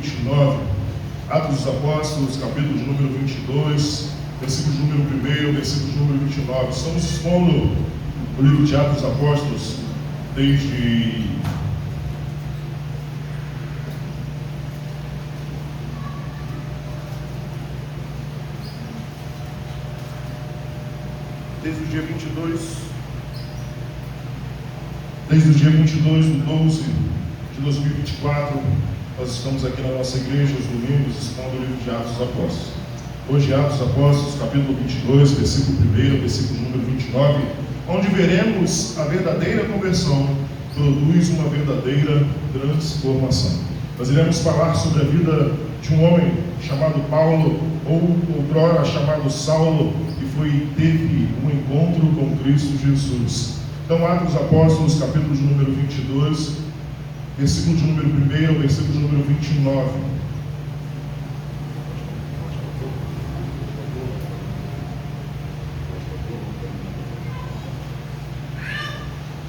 29. Atos dos Apóstolos, capítulo de número 22, versículo de número 1, versículo de número 29. Estamos expondo o livro de Atos dos Apóstolos desde o dia 22, desde o dia 22 de 12 de 2024, nós estamos aqui na nossa igreja, os domingos, expondo o livro de Atos dos Apóstolos. Hoje, Atos dos Apóstolos, capítulo 22, versículo 1, versículo de número 29, onde veremos a verdadeira conversão produz uma verdadeira transformação. Nós iremos falar sobre a vida de um homem chamado Paulo, ou outrora chamado Saulo, que teve um encontro com Cristo Jesus. Então, Atos dos Apóstolos, capítulo de número 22, versículo de número 1, versículo de número 29.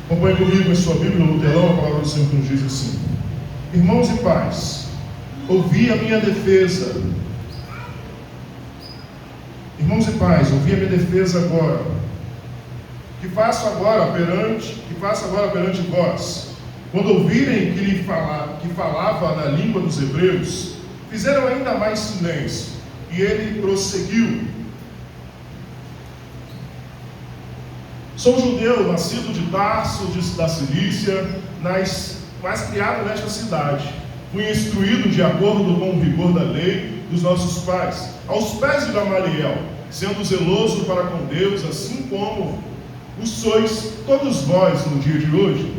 Acompanhe comigo em sua Bíblia, no telão, a palavra do Senhor nos diz assim: Irmãos e pais, ouvi a minha defesa. Irmãos e pais, ouvi a minha defesa agora. Que faço agora perante vós. Quando ouvirem que falava na língua dos hebreus, fizeram ainda mais silêncio. E ele prosseguiu: Sou judeu, nascido de Tarso, da Cilícia, mas criado nesta cidade. Fui instruído de acordo com o rigor da lei dos nossos pais, aos pés de Gamaliel, sendo zeloso para com Deus, assim como o sois todos vós no dia de hoje.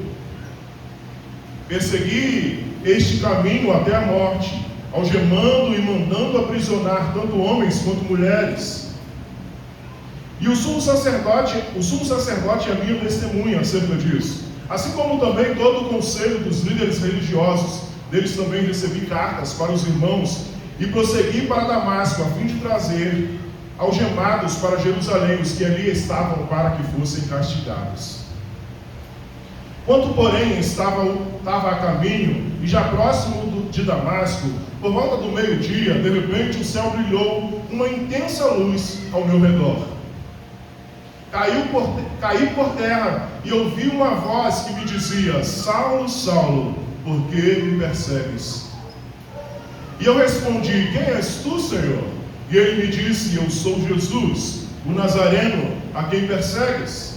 Persegui este caminho até a morte, algemando e mandando aprisionar tanto homens quanto mulheres. E o sumo sacerdote é minha testemunha acerca disso, assim como também todo o conselho dos líderes religiosos. Deles também recebi cartas para os irmãos e prossegui para Damasco, a fim de trazer algemados para Jerusalém os que ali estavam, para que fossem castigados. Quando, porém, estava a caminho e já próximo de Damasco, por volta do meio-dia, de repente o céu brilhou uma intensa luz ao meu redor. Caí por terra e ouvi uma voz que me dizia: Saulo, Saulo, por que me persegues? E eu respondi: Quem és tu, Senhor? E ele me disse: Eu sou Jesus, o Nazareno, a quem persegues.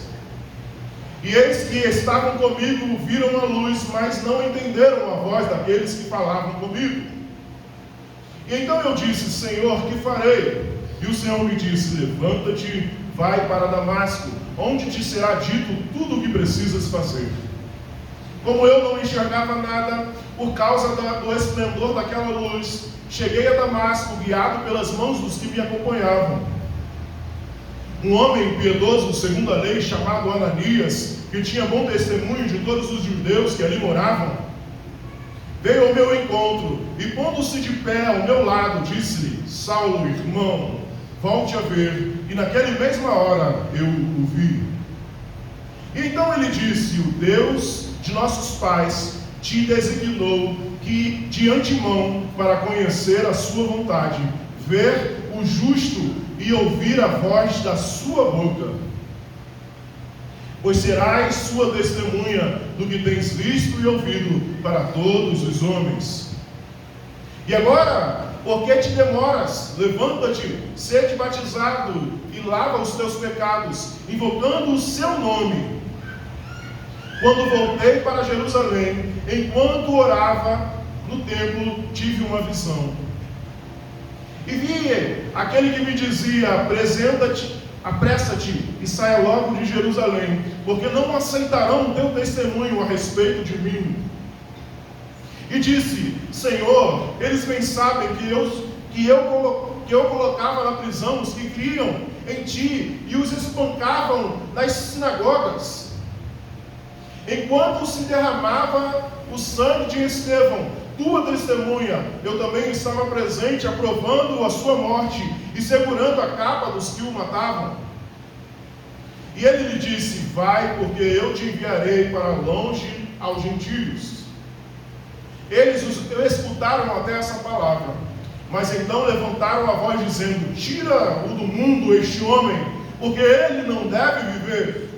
E eis que estavam comigo, viram a luz, mas não entenderam a voz daqueles que falavam comigo. E então eu disse: Senhor, que farei? E o Senhor me disse: Levanta-te, vai para Damasco, onde te será dito tudo o que precisas fazer. Como eu não enxergava nada, por causa do esplendor daquela luz, cheguei a Damasco, guiado pelas mãos dos que me acompanhavam. Um homem piedoso, segundo a lei, chamado Ananias, que tinha bom testemunho de todos os judeus que ali moravam, veio ao meu encontro e, pondo-se de pé ao meu lado, disse-lhe: Saulo, irmão, volte a ver. E naquela mesma hora eu o vi. E então ele disse: O Deus de nossos pais te designou que de antemão para conhecer a sua vontade, ver o justo e ouvir a voz da sua boca, pois serás sua testemunha do que tens visto e ouvido para todos os homens. E agora, por que te demoras? Levanta-te, sede batizado e lava os teus pecados, invocando o seu nome. Quando voltei para Jerusalém, enquanto orava no templo, tive uma visão. E vi aquele que me dizia: apressa-te e saia logo de Jerusalém, porque não aceitarão o teu testemunho a respeito de mim. E disse: Senhor, eles bem sabem que eu colocava na prisão os que criam em ti e os espancavam nas sinagogas. Enquanto se derramava o sangue de Estevão, tua testemunha, eu também estava presente, aprovando a sua morte e segurando a capa dos que o matavam. E ele lhe disse: vai, porque eu te enviarei para longe aos gentios. Eles escutaram até essa palavra, mas então levantaram a voz dizendo: tira-o do mundo este homem, porque ele não deve viver.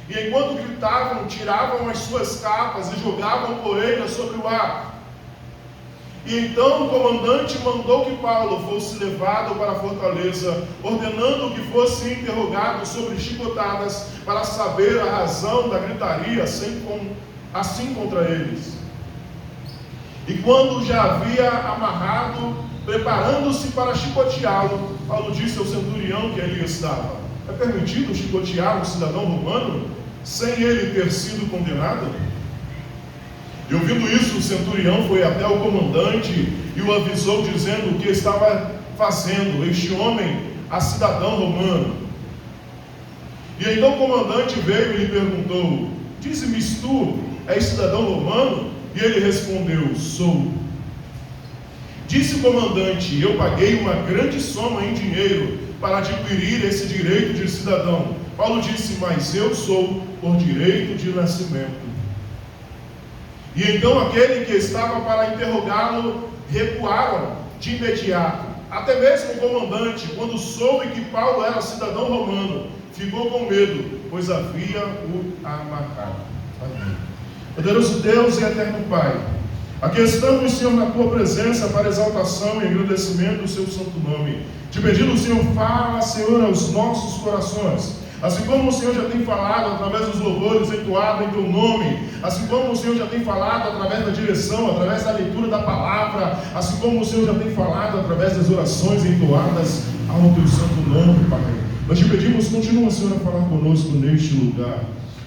E enquanto gritavam, tiravam as suas capas e jogavam poeira sobre o ar. E então o comandante mandou que Paulo fosse levado para a fortaleza, ordenando que fosse interrogado sobre chicotadas, para saber a razão da gritaria assim contra eles. E quando já havia amarrado, preparando-se para chicoteá-lo, Paulo disse ao centurião que ali estava: é permitido chicotear um cidadão romano, sem ele ter sido condenado? E ouvindo isso, o centurião foi até o comandante e o avisou, dizendo o que estava fazendo este homem a cidadão romano. E então o comandante veio e lhe perguntou: dize-me, tu és cidadão romano? E ele respondeu: sou. Disse o comandante: eu paguei uma grande soma em dinheiro para adquirir esse direito de cidadão. Paulo disse: mas eu sou por direito de nascimento. E então aquele que estava para interrogá-lo recuaram de imediato. Até mesmo o comandante, quando soube que Paulo era cidadão romano, ficou com medo, pois havia o amarrado. Amém. Poderoso Deus e eterno Pai, aqui estamos, Senhor, na Tua presença para exaltação e agradecimento do Seu santo nome. Te pedindo, Senhor, fala, Senhor, aos nossos corações. Assim como o Senhor já tem falado através dos louvores entoados em Teu nome, assim como o Senhor já tem falado através da direção, através da leitura da palavra, assim como o Senhor já tem falado através das orações entoadas ao Teu santo nome, Pai. Nós te pedimos, continua, Senhor, a falar conosco neste lugar.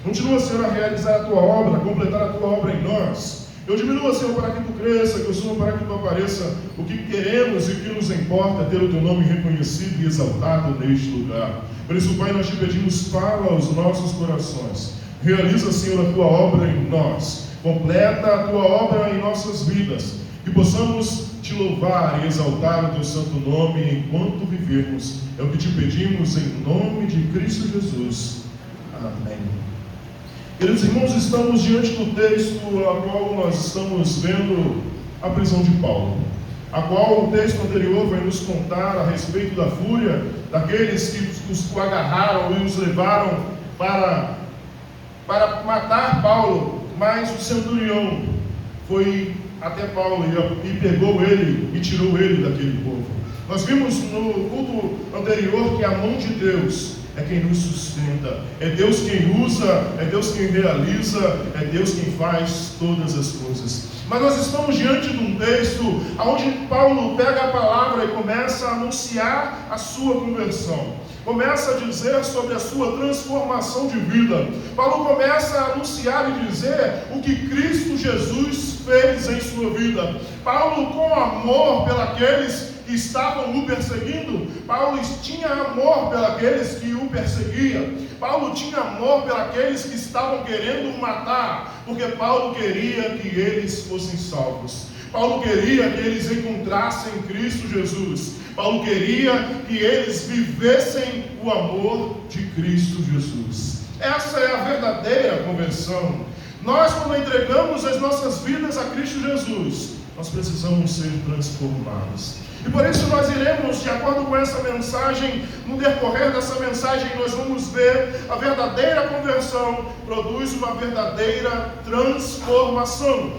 Continua, Senhor, a realizar a Tua obra, a completar a Tua obra em nós. Eu diminua, Senhor, para que Tu cresça, que eu suba para que Tu apareça. O que queremos e o que nos importa é ter o Teu nome reconhecido e exaltado neste lugar. Por isso, Pai, nós te pedimos, fala aos nossos corações. Realiza, Senhor, a Tua obra em nós. Completa a Tua obra em nossas vidas. Que possamos Te louvar e exaltar o Teu santo nome enquanto vivermos. É o que Te pedimos em nome de Cristo Jesus. Amém. Queridos irmãos, estamos diante do texto a qual nós estamos vendo a prisão de Paulo, a qual o texto anterior vai nos contar a respeito da fúria daqueles que os agarraram e os levaram para matar Paulo, mas o centurião foi até Paulo e pegou ele e tirou ele daquele povo. Nós vimos no culto anterior que a mão de Deus é quem nos sustenta, é Deus quem usa, é Deus quem realiza, é Deus quem faz todas as coisas. Mas nós estamos diante de um texto onde Paulo pega a palavra e começa a anunciar a sua conversão, começa a dizer sobre a sua transformação de vida. Paulo começa a anunciar e dizer o que Cristo Jesus fez em sua vida. Paulo, com amor pelos que estavam o perseguindo, Paulo tinha amor pelos que o perseguiam. Paulo tinha amor pelos que estavam querendo o matar, porque Paulo queria que eles fossem salvos. Paulo queria que eles encontrassem Cristo Jesus. Paulo queria que eles vivessem o amor de Cristo Jesus. Essa é a verdadeira conversão. Nós, quando entregamos as nossas vidas a Cristo Jesus, nós precisamos ser transformados. E por isso nós iremos, de acordo com essa mensagem, no decorrer dessa mensagem, nós vamos ver a verdadeira conversão produz uma verdadeira transformação.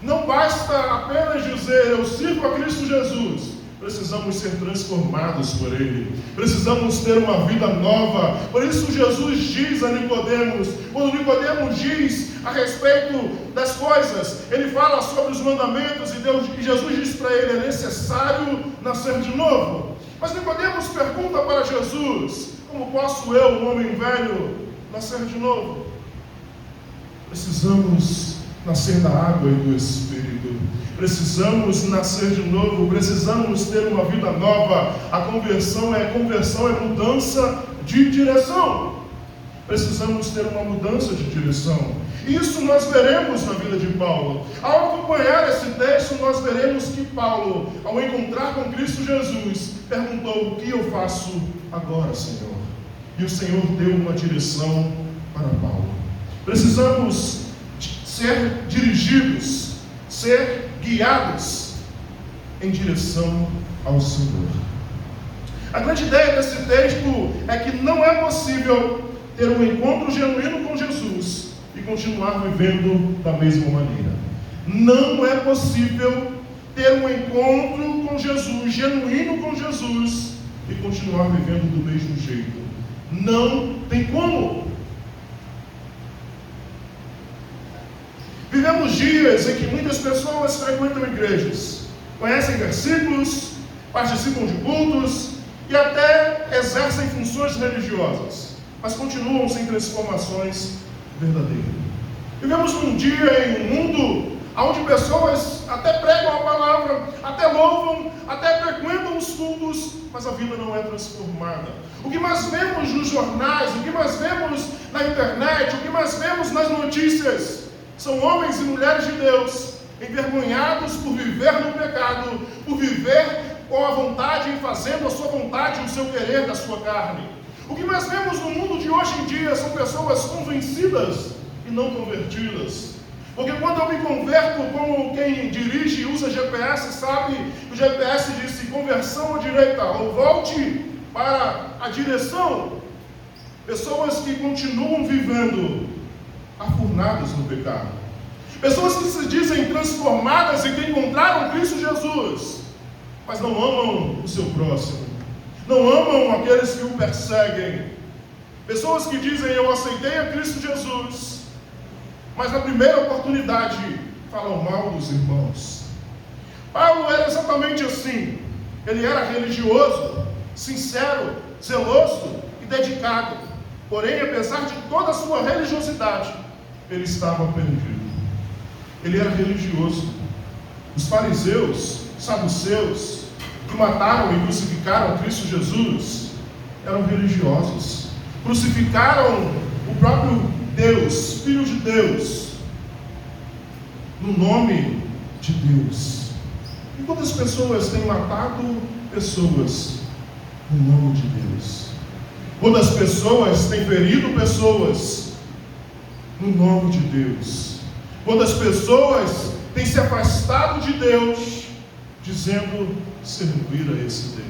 Não basta apenas dizer, eu sirvo a Cristo Jesus. Precisamos ser transformados por Ele. Precisamos ter uma vida nova. Por isso Jesus diz a Nicodemos, quando Nicodemos diz a respeito das coisas, ele fala sobre os mandamentos e Jesus diz para ele, é necessário nascer de novo. Mas Nicodemos pergunta para Jesus, como posso eu, um homem velho, nascer de novo? Precisamos nascer da água e do Espírito. Precisamos nascer de novo, precisamos ter uma vida nova. A conversão é mudança de direção. Precisamos ter uma mudança de direção. Isso nós veremos na vida de Paulo. Ao acompanhar esse texto, nós veremos que Paulo, ao encontrar com Cristo Jesus, perguntou, o que eu faço agora, Senhor? E o Senhor deu uma direção para Paulo. Precisamos ser dirigidos, ser guiados em direção ao Senhor. A grande ideia desse texto é que não é possível ter um encontro genuíno com Jesus e continuar vivendo da mesma maneira. Não é possível ter um encontro com Jesus, genuíno com Jesus, e continuar vivendo do mesmo jeito. Não tem como. Vivemos dias em que muitas pessoas frequentam igrejas, conhecem versículos, participam de cultos e até exercem funções religiosas, mas continuam sem transformações verdadeiras. Vivemos num dia em um mundo onde pessoas até pregam a palavra, até louvam, até frequentam os cultos, mas a vida não é transformada. O que mais vemos nos jornais, o que mais vemos na internet, o que mais vemos nas notícias, são homens e mulheres de Deus, envergonhados por viver no pecado, por viver com a vontade e fazendo a sua vontade e o seu querer da sua carne. O que mais vemos no mundo de hoje em dia são pessoas convencidas e não convertidas. Porque quando eu me converto, como quem dirige e usa GPS, sabe que o GPS disse conversão à direita, ou volte para a direção. Pessoas que continuam vivendo afurnadas no pecado. Pessoas que se dizem transformadas e que encontraram Cristo Jesus, mas não amam o seu próximo, não amam aqueles que o perseguem. Pessoas que dizem eu aceitei a Cristo Jesus, mas na primeira oportunidade falam mal dos irmãos. Paulo era exatamente assim. Ele era religioso, sincero, zeloso e dedicado. Porém, apesar de toda a sua religiosidade, ele estava perdido. Ele era religioso. Os fariseus, saduceus, que mataram e crucificaram Cristo Jesus, eram religiosos. Crucificaram o próprio Deus, Filho de Deus, no nome de Deus. E quantas pessoas têm matado pessoas no nome de Deus? Quantas pessoas têm ferido pessoas no nome de Deus? Quantas pessoas têm se afastado de Deus, dizendo servir a esse Deus?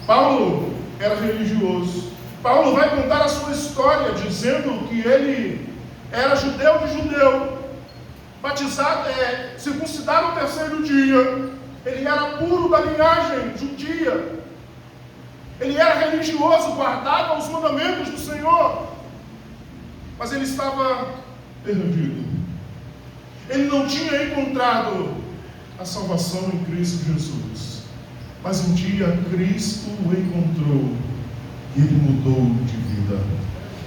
Paulo era religioso. Paulo vai contar a sua história, dizendo que ele era judeu de judeu, batizado, circuncidado no terceiro dia, ele era puro da linhagem judia, ele era religioso, guardava os mandamentos do Senhor, mas ele estava perdido. Ele não tinha encontrado a salvação em Cristo Jesus, mas um dia Cristo o encontrou. Ele mudou de vida,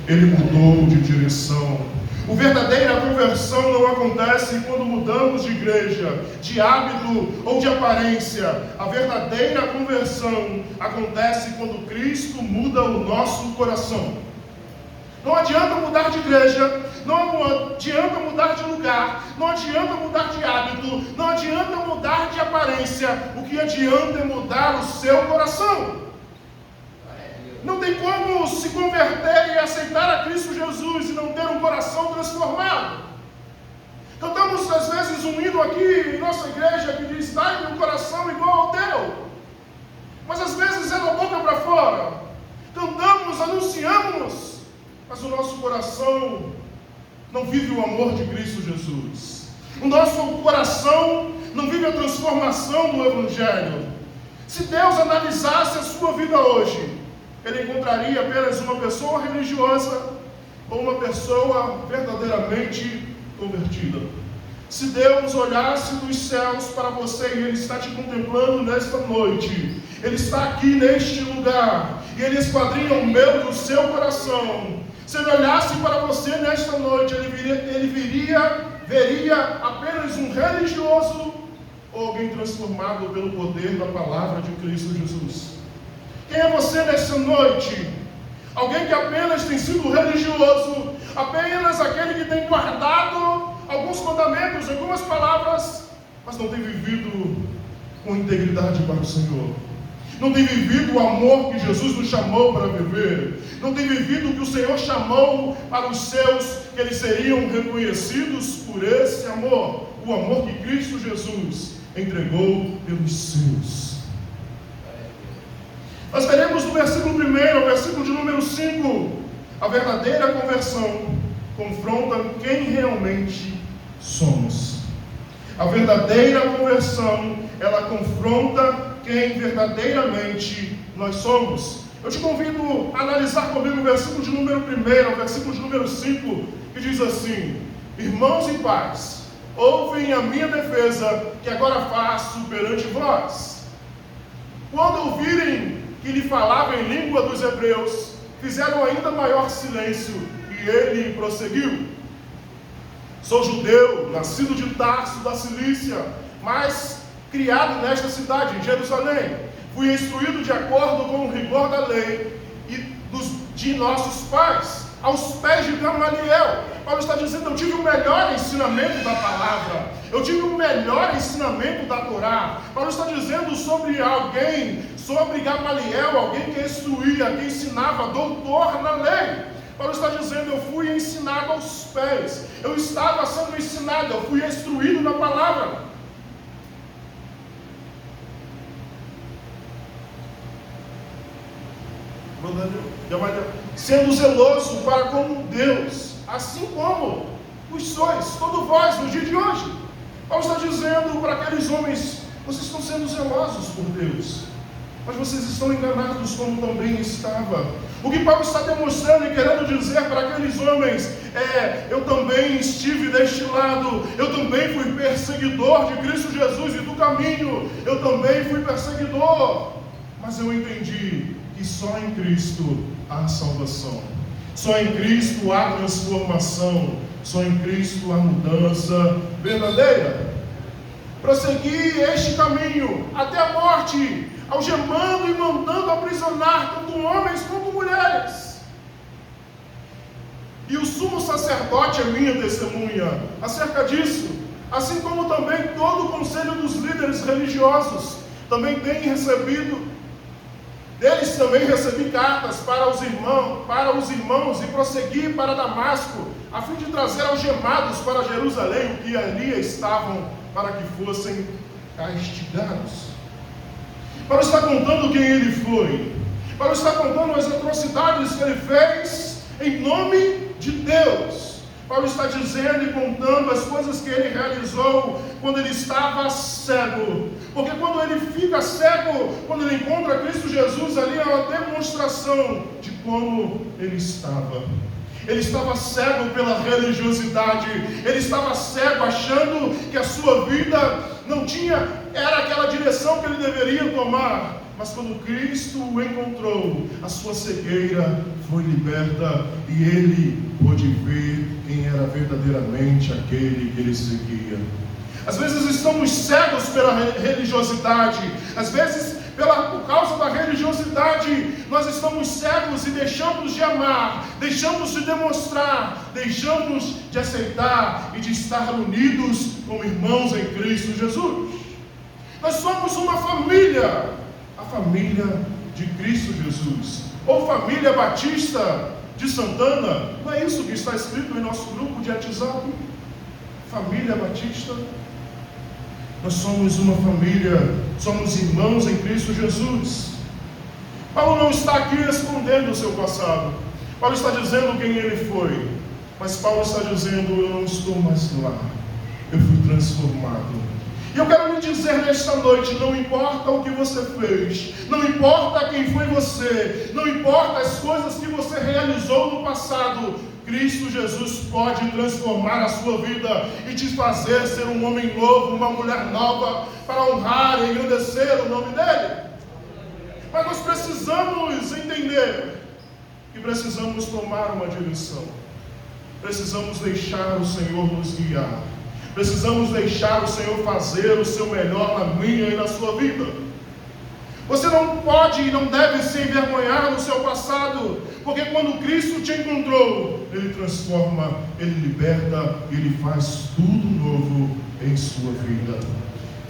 ele mudou de direção. A verdadeira conversão não acontece quando mudamos de igreja, de hábito ou de aparência. A verdadeira conversão acontece quando Cristo muda o nosso coração. Não adianta mudar de igreja, não adianta mudar de lugar, não adianta mudar de hábito, não adianta mudar de aparência. O que adianta é mudar o seu coração. Não tem como se converter e aceitar a Cristo Jesus e não ter um coração transformado. Cantamos às vezes um hino aqui em nossa igreja que diz: dai-me um coração igual ao teu. Mas às vezes é da boca para fora. Cantamos, anunciamos, mas o nosso coração não vive o amor de Cristo Jesus. O nosso coração não vive a transformação do Evangelho. Se Deus analisasse a sua vida hoje, Ele encontraria apenas uma pessoa religiosa ou uma pessoa verdadeiramente convertida. Se Deus olhasse dos céus para você e Ele está te contemplando nesta noite, Ele está aqui neste lugar e Ele esquadrinha o meu e o seu coração. Se Ele olhasse para você nesta noite, Ele veria apenas um religioso ou alguém transformado pelo poder da palavra de Cristo Jesus. Quem é você nessa noite? Alguém que apenas tem sido religioso, apenas aquele que tem guardado alguns mandamentos, algumas palavras, mas não tem vivido com integridade para o Senhor. Não tem vivido o amor que Jesus nos chamou para viver. Não tem vivido o que o Senhor chamou para os seus, que eles seriam reconhecidos por esse amor. o amor que Cristo Jesus entregou pelos seus. Nós veremos no versículo 1, versículo de número 5, a verdadeira conversão confronta quem realmente somos. A verdadeira conversão, ela confronta quem verdadeiramente nós somos. Eu te convido a analisar comigo o versículo de número 1, o versículo de número 5, que diz assim: irmãos e pais, ouvem a minha defesa, que agora faço perante vós. Quando ouvirem que lhe falava em língua dos hebreus, fizeram ainda maior silêncio, e ele prosseguiu: sou judeu, nascido de Tarso da Cilícia, mas criado nesta cidade, em Jerusalém. Fui instruído de acordo com o rigor da lei e de nossos pais, aos pés de Gamaliel. Paulo está dizendo: eu tive o melhor ensinamento da palavra, eu tive o melhor ensinamento da Torá. Paulo está dizendo sobre alguém, sobre Gamaliel, alguém que instruía, que ensinava, doutor na lei. Paulo está dizendo: eu fui ensinado aos pés, eu estava sendo ensinado, eu fui instruído na palavra. Sendo zeloso para com Deus, assim como os sois, todos vós, no dia de hoje. Paulo está dizendo para aqueles homens: vocês estão sendo zelosos por Deus, mas vocês estão enganados como também estava. O que Paulo está demonstrando e querendo dizer para aqueles homens eu também estive deste lado, eu também fui perseguidor de Cristo Jesus e do caminho, eu também fui perseguidor, mas eu entendi que só em Cristo há salvação, só em Cristo há transformação, só em Cristo há mudança verdadeira. Prossegui este caminho até a morte, algemando e mandando aprisionar tanto homens quanto mulheres. E o sumo sacerdote é minha testemunha acerca disso, assim como também todo o conselho dos líderes religiosos. Também tem recebido deles, também recebi cartas para os irmãos, e prossegui para Damasco, a fim de trazer algemados para Jerusalém, o que ali estavam, para que fossem castigados. Paulo está contando quem ele foi. Paulo está contando as atrocidades que ele fez em nome de Deus. Paulo está dizendo e contando as coisas que ele realizou quando ele estava cego. Porque quando ele fica cego, quando ele encontra Cristo Jesus, ali é uma demonstração de como ele estava. Ele estava cego pela religiosidade, ele estava cego achando que a sua vida não era aquela direção que ele deveria tomar. Mas quando Cristo o encontrou, a sua cegueira foi liberta e ele pôde ver quem era verdadeiramente aquele que ele seguia. Às vezes estamos cegos pela religiosidade, às vezes por causa da religiosidade, nós estamos cegos e deixamos de amar, deixamos de demonstrar, deixamos de aceitar e de estar unidos como irmãos em Cristo Jesus. Nós somos uma família, a família de Cristo Jesus, ou família Batista de Santana. Não é isso que está escrito em nosso grupo de WhatsApp? Família Batista. Nós somos uma família, somos irmãos em Cristo Jesus. Paulo não está aqui escondendo o seu passado. Paulo está dizendo quem ele foi. Mas Paulo está dizendo: eu não estou mais lá, eu fui transformado. E eu quero lhe dizer nesta noite: não importa o que você fez, não importa quem foi você, não importa as coisas que você realizou no passado, Cristo Jesus pode transformar a sua vida e te fazer ser um homem novo, uma mulher nova, para honrar e engrandecer o nome dele. Mas nós precisamos entender que precisamos tomar uma direção, precisamos deixar o Senhor nos guiar, precisamos deixar o Senhor fazer o seu melhor na minha e na sua vida. Você não pode e não deve se envergonhar do seu passado, porque quando Cristo te encontrou, Ele transforma, Ele liberta, Ele faz tudo novo em sua vida.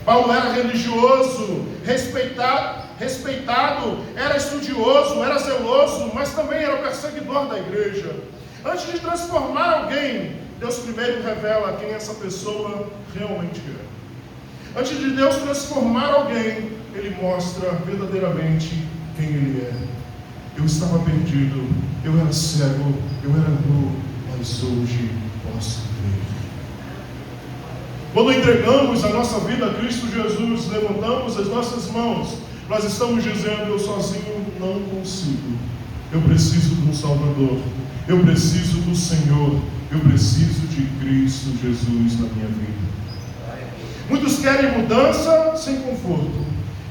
Paulo era religioso, respeitado, era estudioso, era zeloso, mas também era perseguidor da igreja. Antes de transformar alguém, Deus primeiro revela quem essa pessoa realmente é. Antes de Deus transformar alguém, Ele mostra verdadeiramente quem Ele é. Eu estava perdido, eu era cego, eu era nu, mas hoje posso ver. Quando entregamos a nossa vida a Cristo Jesus, levantamos as nossas mãos, nós estamos dizendo: eu sozinho não consigo. Eu preciso de um Salvador. Eu preciso do Senhor. Eu preciso de Cristo Jesus na minha vida. Muitos querem mudança sem conforto.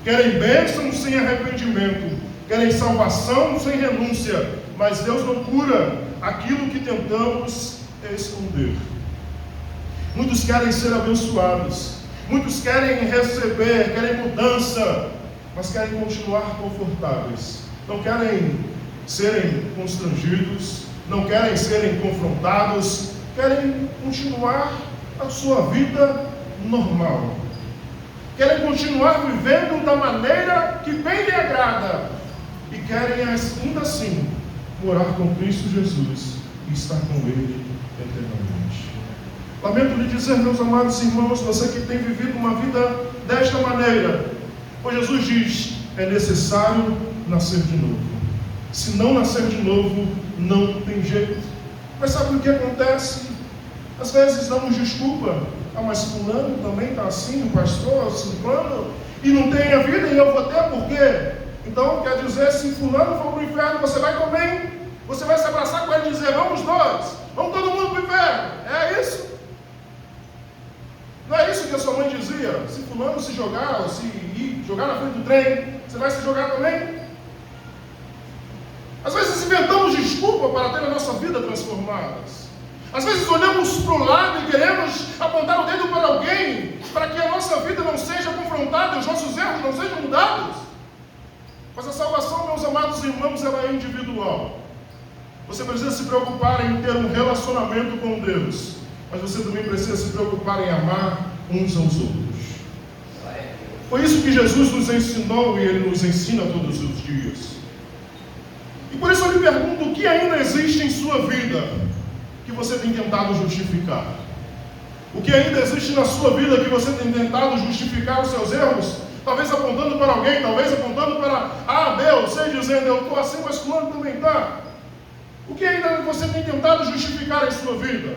Querem bênção sem arrependimento. Querem salvação sem renúncia. Mas Deus não cura aquilo que tentamos esconder. Muitos querem ser abençoados. Muitos querem receber, querem mudança, mas querem continuar confortáveis. Não querem serem constrangidos, não querem serem confrontados, querem continuar a sua vida normal. Querem continuar vivendo da maneira que bem lhe agrada. E querem ainda assim morar com Cristo Jesus e estar com Ele eternamente. Lamento lhe dizer, meus amados irmãos, você que tem vivido uma vida desta maneira, pois Jesus diz: é necessário nascer de novo. Se não nascer de novo, não tem jeito. Mas sabe o que acontece? Às vezes damos desculpa: ah, mas fulano também está assim, o pastor, fulano, e não tem a vida, e eu vou ter por quê? Então quer dizer, se fulano for para o inferno, você vai também? Você vai se abraçar com ele e dizer: vamos nós, vamos todo mundo para o inferno? É isso? Não é isso que a sua mãe dizia? Se fulano se jogar, ou se ir jogar na frente do trem, você vai se jogar também? Às vezes inventamos desculpa para ter a nossa vida transformada. Às vezes olhamos para o lado e queremos apontar o dedo para alguém, para que a nossa vida não seja confrontada, os nossos erros não sejam mudados. Mas a salvação, meus amados irmãos, ela é individual. Você precisa se preocupar em ter um relacionamento com Deus, mas você também precisa se preocupar em amar uns aos outros. Foi isso que Jesus nos ensinou e Ele nos ensina todos os dias. E por isso eu lhe pergunto: o que ainda existe em sua vida que você tem tentado justificar? O que ainda existe na sua vida que você tem tentado justificar os seus erros? Talvez apontando para alguém, talvez apontando para Deus, sei dizendo: eu estou assim, mas fulano também está. O que ainda você tem tentado justificar em sua vida?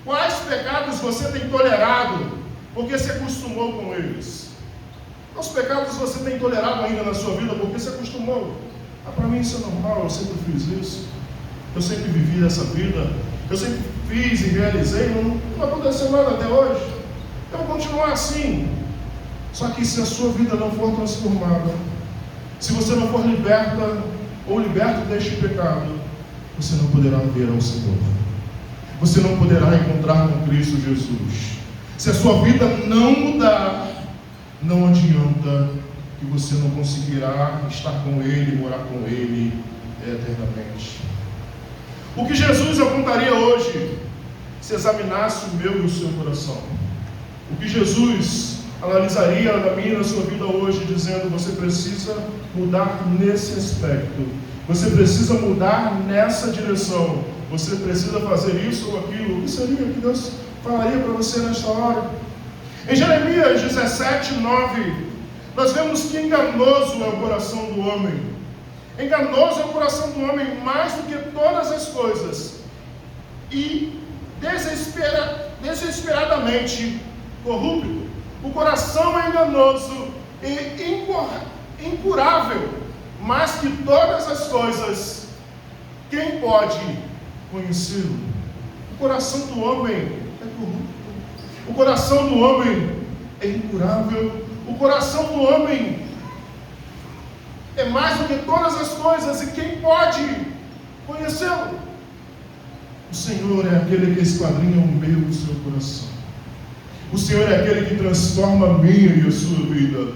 Quais pecados você tem tolerado porque se acostumou com eles? Quais pecados você tem tolerado ainda na sua vida porque se acostumou? Ah, para mim isso é normal, eu sempre fiz isso, eu sempre vivi essa vida, eu sempre fiz e realizei, não aconteceu nada até hoje, eu vou continuar assim. Só que se a sua vida não for transformada, se você não for liberta ou liberto deste pecado, você não poderá ver ao Senhor, você não poderá encontrar com Cristo Jesus. Se a sua vida não mudar, não adianta, que você não conseguirá estar com Ele, morar com Ele eternamente. O que Jesus apontaria hoje, se examinasse o meu e o seu coração? O que Jesus analisaria na minha e na sua vida hoje, dizendo: você precisa mudar nesse aspecto, você precisa mudar nessa direção, você precisa fazer isso ou aquilo? O que seria que Deus falaria para você nesta hora? Em Jeremias 17:9, nós vemos que enganoso é o coração do homem. Enganoso é o coração do homem mais do que todas as coisas, e desesperadamente corrupto. O coração é enganoso e incurável, mais que todas as coisas. Quem pode conhecê-lo? O coração do homem é corrupto. O coração do homem é incurável. O coração do homem é mais do que todas as coisas, e quem pode conhecê-lo? O Senhor é aquele que esquadrinha o meu e o seu coração. O Senhor é aquele que transforma a minha e a sua vida.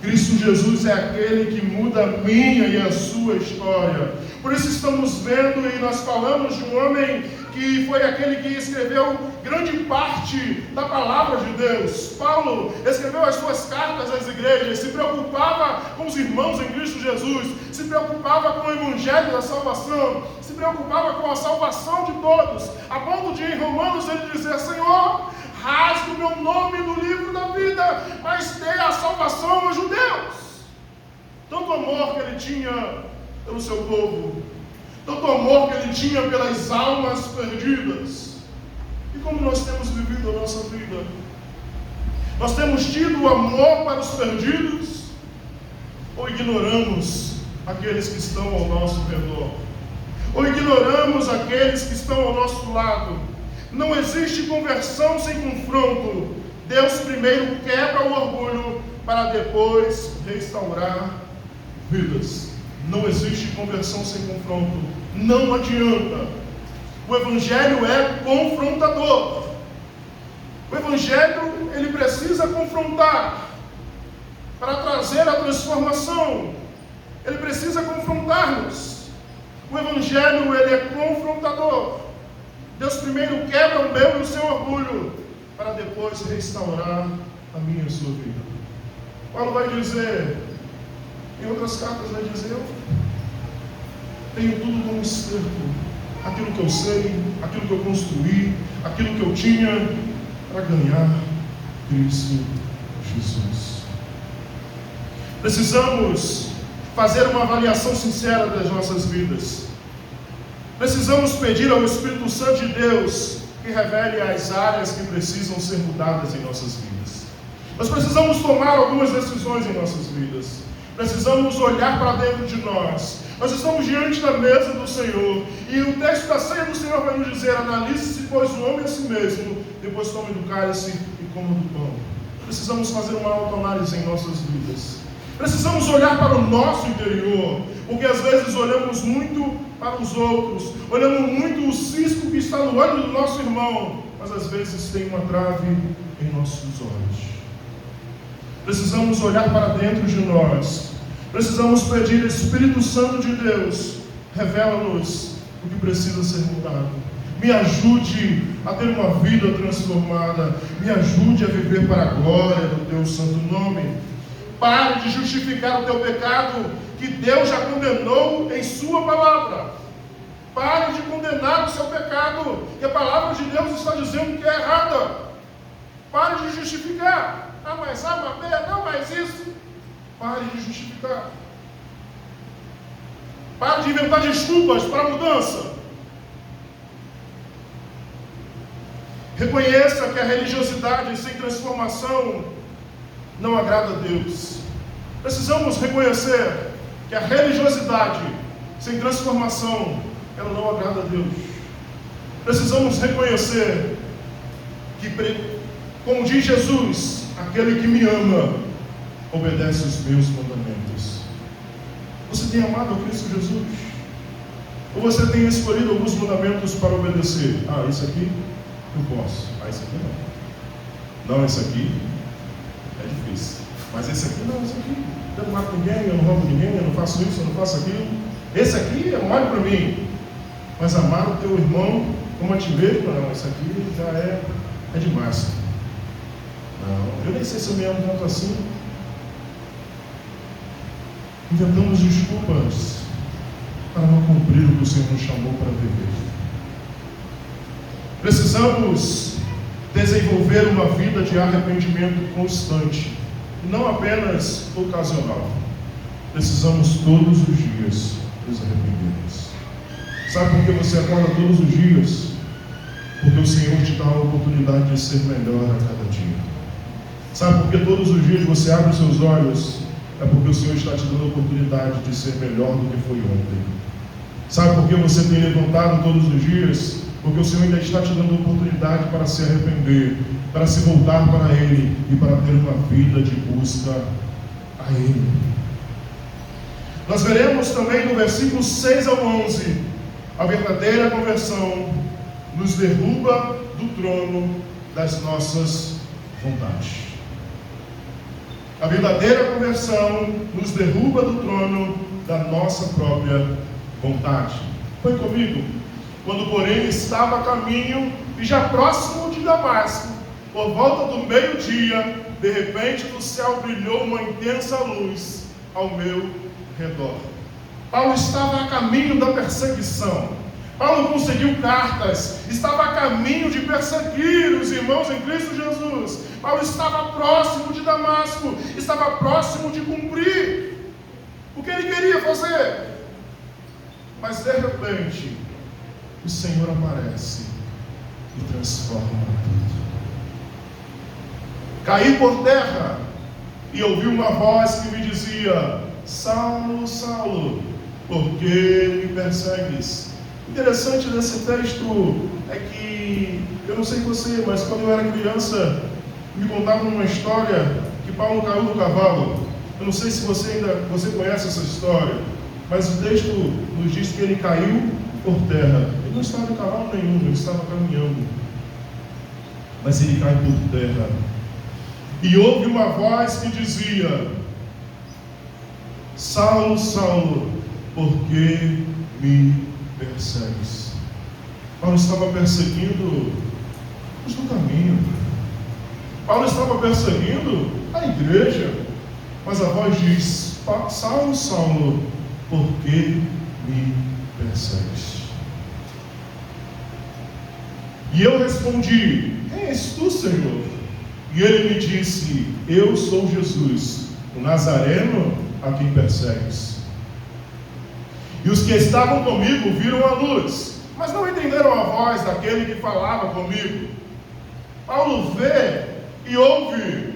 Cristo Jesus é aquele que muda a minha e a sua história. Por isso estamos vendo e nós falamos de um homem que foi aquele que escreveu grande parte da palavra de Deus. Paulo escreveu as suas cartas às igrejas, se preocupava com os irmãos em Cristo Jesus, se preocupava com o evangelho da salvação, se preocupava com a salvação de todos, a ponto de em Romanos ele dizer: Senhor, rasgue o meu nome no livro da vida, mas dê a salvação aos judeus. Tanto amor que ele tinha pelo seu povo, tanto amor que ele tinha pelas almas perdidas. E como nós temos vivido a nossa vida? Nós temos tido amor para os perdidos ou ignoramos aqueles que estão ao nosso redor? Ou ignoramos aqueles que estão ao nosso lado? Não existe conversão sem confronto. Deus primeiro quebra o orgulho para depois restaurar vidas. Não existe conversão sem confronto. Não adianta. O Evangelho é confrontador. O Evangelho, ele precisa confrontar para trazer a transformação. Ele precisa confrontar-nos. O Evangelho, ele é confrontador. Deus primeiro quebra o meu e o seu orgulho para depois restaurar a minha e a sua vida. Paulo vai dizer, em outras cartas vai dizer: eu tenho tudo como esterco, aquilo que eu sei, aquilo que eu construí, aquilo que eu tinha, para ganhar Cristo Jesus. Precisamos fazer uma avaliação sincera das nossas vidas. Precisamos pedir ao Espírito Santo de Deus que revele as áreas que precisam ser mudadas em nossas vidas. Nós precisamos tomar algumas decisões em nossas vidas. Precisamos olhar para dentro de nós. Nós estamos diante da mesa do Senhor. E o texto da ceia do Senhor vai nos dizer: analise-se, pois, o homem a si mesmo, depois tome do cálice e coma do pão. Precisamos fazer uma autoanálise em nossas vidas. Precisamos olhar para o nosso interior, porque às vezes olhamos muito para os outros, olhamos muito o cisco que está no olho do nosso irmão, mas às vezes tem uma trave em nossos olhos. Precisamos olhar para dentro de nós. Precisamos pedir: Espírito Santo de Deus, revela-nos o que precisa ser mudado. Me ajude a ter uma vida transformada. Me ajude a viver para a glória do Teu santo nome. Pare de justificar o teu pecado, que Deus já condenou em sua palavra. Pare de condenar o seu pecado, que a palavra de Deus está dizendo que é errada. Pare de justificar. Mas não, mas isso. Pare de justificar. Pare de inventar desculpas para a mudança. Reconheça que a religiosidade sem transformação não agrada a Deus. Precisamos reconhecer que a religiosidade sem transformação, ela não agrada a Deus. Precisamos reconhecer que, como diz Jesus, aquele que me ama obedece os meus mandamentos. Você tem amado a Cristo Jesus? Ou você tem escolhido alguns mandamentos para obedecer? Esse aqui eu posso, esse aqui não. Não, esse aqui é difícil. Mas esse aqui não, esse aqui eu não mato ninguém, eu não roubo ninguém, eu não faço isso, eu não faço aquilo. Esse aqui é mole para mim. Mas amar o teu irmão como a ti mesmo, não, isso aqui já é demais. Não, eu nem sei se eu me amo tanto assim. Inventamos desculpas para não cumprir o que o Senhor nos chamou para viver. Precisamos desenvolver uma vida de arrependimento constante, não apenas ocasional. Precisamos todos os dias nos arrependermos. Sabe por que você acorda todos os dias? Porque o Senhor te dá a oportunidade de ser melhor a cada dia. Sabe por que todos os dias você abre os seus olhos? É porque o Senhor está te dando a oportunidade de ser melhor do que foi ontem. Sabe por que você tem levantado todos os dias? Porque o Senhor ainda está te dando a oportunidade para se arrepender, para se voltar para Ele e para ter uma vida de busca a Ele. Nós veremos também no versículo 6 ao 11, a verdadeira conversão nos derruba do trono das nossas vontades. A verdadeira conversão nos derruba do trono da nossa própria vontade. Foi comigo? Quando, porém, estava a caminho e já próximo de Damasco, por volta do meio-dia, de repente do céu brilhou uma intensa luz ao meu redor. Paulo estava a caminho da perseguição. Paulo conseguiu cartas, estava a caminho de perseguir os irmãos em Cristo Jesus. Paulo estava próximo de Damasco, estava próximo de cumprir o que ele queria fazer. Mas de repente, o Senhor aparece e transforma tudo. Caí por terra e ouvi uma voz que me dizia: Saulo, Saulo, por que me persegues? Interessante desse texto é que, eu não sei você, mas quando eu era criança, me contavam uma história que Paulo caiu do cavalo. Eu não sei se você conhece essa história, mas o texto nos diz que ele caiu por terra. Ele não estava em cavalo nenhum, ele estava caminhando, mas ele cai por terra. E houve uma voz que dizia: Saulo, Saulo, por que me persegues? Paulo estava perseguindo os do caminho. Paulo estava perseguindo a igreja. Mas a voz diz: Saulo, Saulo, por que me persegues? E eu respondi: quem és tu, Senhor? E ele me disse: eu sou Jesus, o Nazareno a quem persegues. E os que estavam comigo viram a luz, mas não entenderam a voz daquele que falava comigo. Paulo vê e ouve,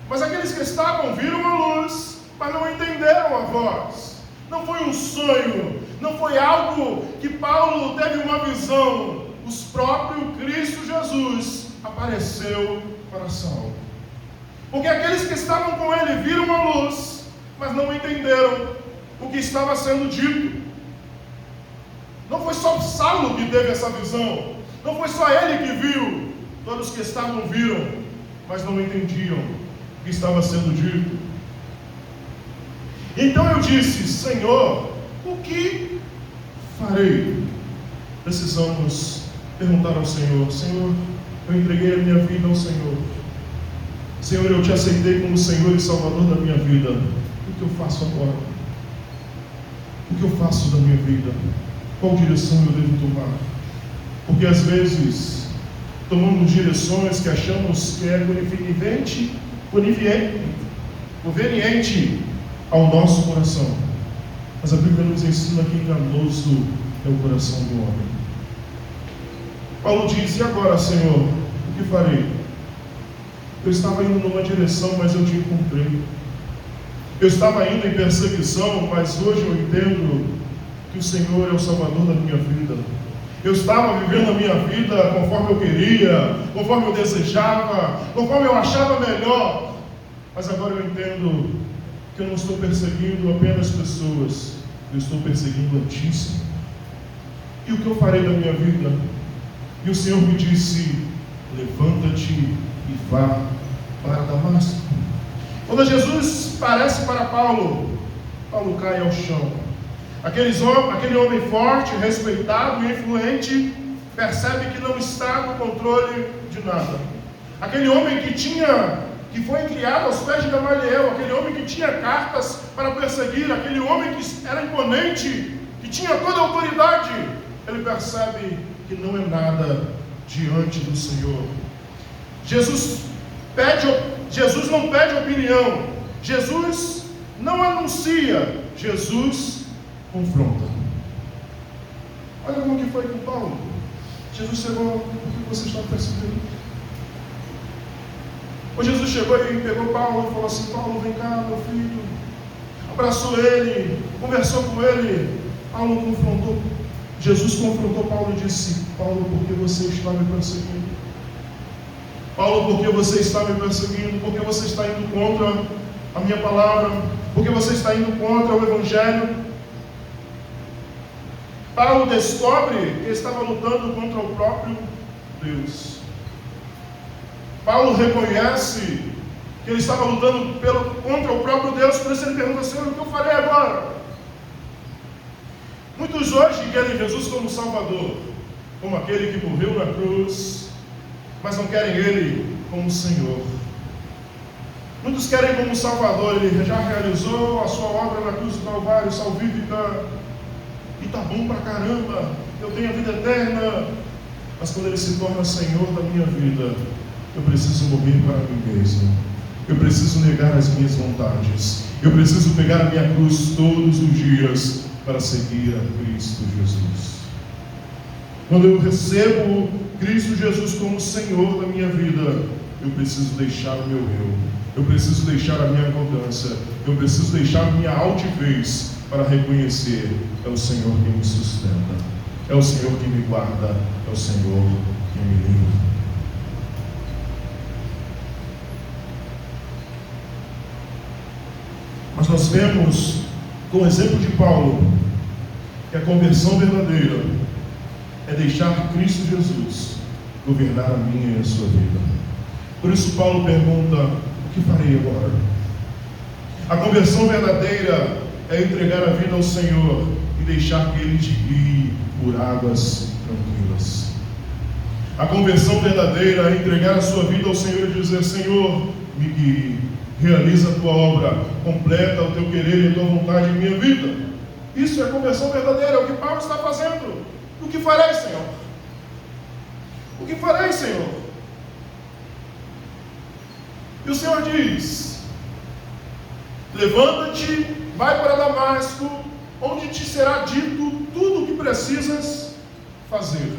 mas aqueles que estavam viram a luz, mas não entenderam a voz. Não foi um sonho, não foi algo que Paulo teve uma visão. O próprio Cristo Jesus apareceu para Saulo. Porque aqueles que estavam com ele viram a luz, mas não entenderam o que estava sendo dito. Não foi só Saulo que teve essa visão, não foi só ele que viu. Todos que estavam viram, mas não entendiam o que estava sendo dito. Então eu disse: Senhor, o que farei? Precisamos perguntar ao Senhor: Senhor, eu entreguei a minha vida ao Senhor. Senhor, eu te aceitei como Senhor e Salvador da minha vida. O que eu faço agora? O que eu faço da minha vida? Qual direção eu devo tomar? Porque às vezes tomamos direções que achamos que é conveniente ao nosso coração. Mas a Bíblia nos ensina que enganoso é o coração do homem. Paulo diz: e agora, Senhor, o que farei? Eu estava indo numa direção, mas eu te encontrei. Eu estava indo em perseguição, mas hoje eu entendo que o Senhor é o Salvador da minha vida. Eu estava vivendo a minha vida conforme eu queria, conforme eu desejava, conforme eu achava melhor. Mas agora eu entendo que eu não estou perseguindo apenas pessoas, eu estou perseguindo a Ti, Senhor. E o que eu farei da minha vida? E o Senhor me disse: levanta-te e vá para Damasco. Quando Jesus aparece para Paulo, Paulo cai ao chão. Aquele homem forte, respeitado e influente percebe que não está no controle de nada. Aquele homem que foi criado aos pés de Gamaliel, aquele homem que tinha cartas para perseguir, aquele homem que era imponente, que tinha toda a autoridade, ele percebe que não é nada diante do Senhor. Jesus não pede opinião, Jesus não anuncia, Jesus confronta. Olha como que foi com Paulo. Jesus chegou: por que você está perseguindo? Ou Jesus chegou e pegou Paulo e falou assim: Paulo, vem cá, meu filho. Abraçou ele, conversou com ele. Paulo confrontou. Jesus confrontou Paulo e disse: Paulo, por que você está me perseguindo? Paulo, por que você está me perseguindo? Por que você está indo contra a minha palavra? Por que você está indo contra o Evangelho? Paulo descobre que estava lutando contra o próprio Deus. Paulo reconhece que ele estava lutando contra o próprio Deus. Por isso ele pergunta: Senhor, o que eu farei agora? Muitos hoje querem Jesus como Salvador, como aquele que morreu na cruz, mas não querem Ele como Senhor. Muitos querem como Salvador, Ele já realizou a sua obra na cruz do Calvário, salvífica, e está bom pra caramba, eu tenho a vida eterna. Mas quando Ele se torna Senhor da minha vida, eu preciso morrer para mim mesmo, eu preciso negar as minhas vontades, eu preciso pegar a minha cruz todos os dias para seguir a Cristo Jesus. Quando eu recebo Cristo Jesus como Senhor da minha vida, eu preciso deixar o meu eu, eu preciso deixar a minha arrogância, eu preciso deixar a minha altivez para reconhecer: é o Senhor que me sustenta, é o Senhor que me guarda, é o Senhor que me livra. Mas nós vemos, com o exemplo de Paulo, que a conversão verdadeira é deixar Cristo Jesus governar a minha e a sua vida. Por isso Paulo pergunta: o que farei agora? A conversão verdadeira é entregar a vida ao Senhor e deixar que Ele te guie por águas tranquilas. A conversão verdadeira é entregar a sua vida ao Senhor e dizer: Senhor, me guie, realiza a tua obra, completa o teu querer e a tua vontade em minha vida. Isso é conversão verdadeira, é o que Paulo está fazendo. O que farei, Senhor? O que farei, Senhor? E o Senhor diz: levanta-te, vai para Damasco, onde te será dito tudo o que precisas fazer.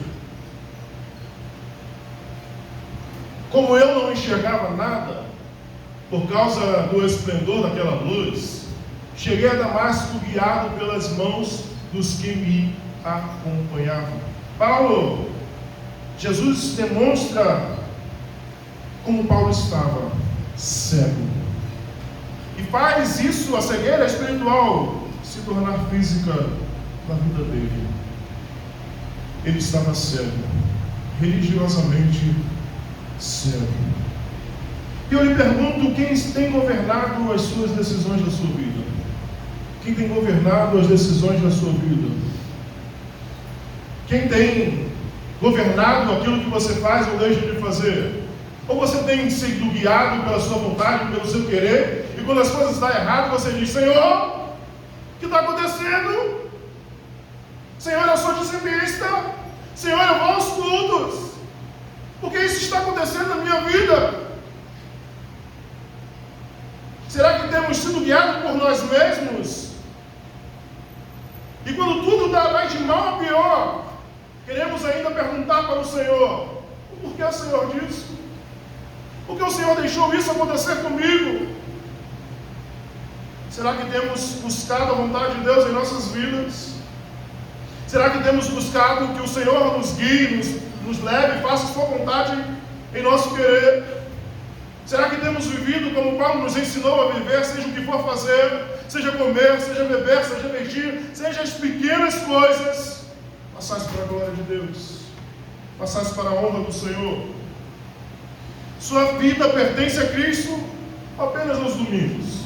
Como eu não enxergava nada, por causa do esplendor daquela luz, cheguei a Damasco guiado pelas mãos dos que me acompanhavam. Paulo, Jesus demonstra como Paulo estava cego, e faz isso, a cegueira espiritual, se tornar física na vida dele. Ele estava cego, religiosamente cego. E eu lhe pergunto: quem tem governado as suas decisões da sua vida? Quem tem governado as decisões da sua vida? Quem tem governado aquilo que você faz ou deixa de fazer? Ou você tem sido guiado pela sua vontade, pelo seu querer, e quando as coisas estão erradas, você diz: Senhor, o que está acontecendo? Senhor, eu sou dizimista. Senhor, eu vou aos cultos. Por que isso está acontecendo na minha vida? Será que temos sido guiados por nós mesmos? E quando tudo vai de mal a pior, queremos ainda perguntar para o Senhor: por que o Senhor disso? Por que o Senhor deixou isso acontecer comigo? Será que temos buscado a vontade de Deus em nossas vidas? Será que temos buscado que o Senhor nos guie, nos leve, faça a sua vontade em nosso querer? Será que temos vivido como Paulo nos ensinou a viver, seja o que for fazer, seja comer, seja beber, seja vestir, seja as pequenas coisas, passasse para a glória de Deus, passasse para a honra do Senhor? Sua vida pertence a Cristo apenas nos domingos.